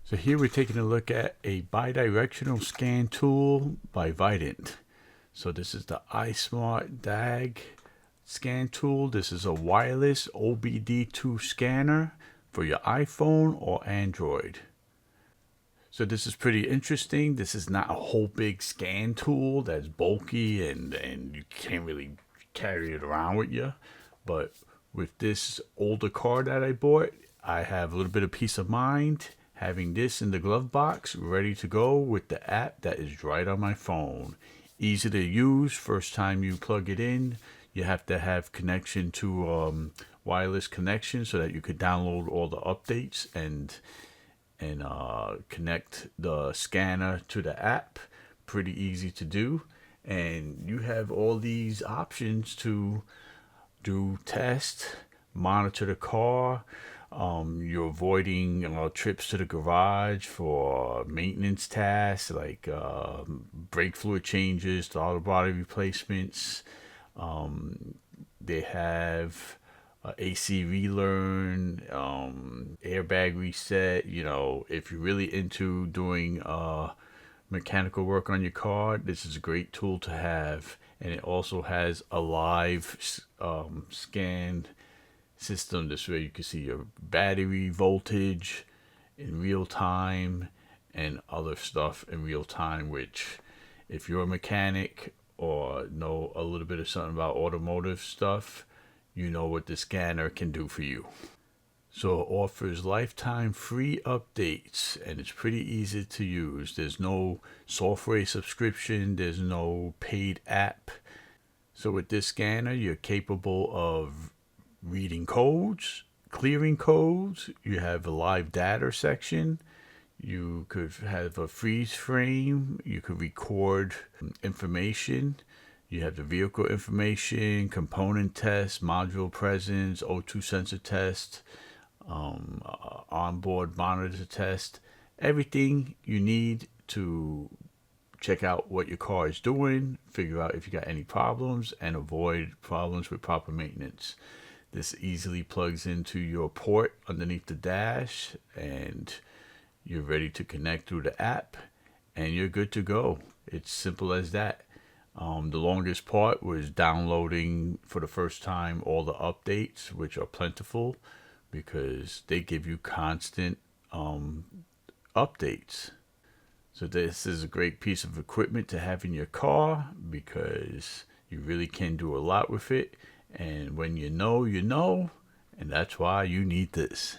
So here we're taking a look at a bidirectional scan tool by VIDENT. So this is the iSmartDiag scan tool. This is a wireless OBD2 scanner for your iPhone or Android. So this is pretty interesting. This is not a whole big scan tool that's bulky and you can't really carry it around with you. But with this older car that I bought, I have a little bit of peace of mind having this in the glove box ready to go with the app that is right on my phone. Easy to use. First time you plug it in, you have to have connection to wireless connection so that you could download all the updates and connect the scanner to the app. Pretty easy to do, and you have all these options to do tests, monitor the car. You're avoiding trips to the garage for maintenance tasks like brake fluid changes, throttle body replacements. They have AC relearn, airbag reset. You know, if you're really into doing mechanical work on your car, this is a great tool to have. And it also has a live scan system. This way you can see your battery voltage in real time and other stuff in real time, which if you're a mechanic or know a little bit of something about automotive stuff, you know what the scanner can do for you. So it offers lifetime free updates and it's pretty easy to use. There's no software subscription, there's no paid app. So with this scanner, you're capable of reading codes, clearing codes. You have a live data section. You could have a freeze frame. You could record information. You have the vehicle information, component test, module presence, O2 sensor test, onboard monitor test. Everything you need to check out what your car is doing, figure out if you got any problems, and avoid problems with proper maintenance. This easily plugs into your port underneath the dash and you're ready to connect through the app and you're good to go. It's simple as that. The longest part was downloading for the first time all the updates, which are plentiful because they give you constant updates. So this is a great piece of equipment to have in your car because you really can do a lot with it. And when you know, and that's why you need this.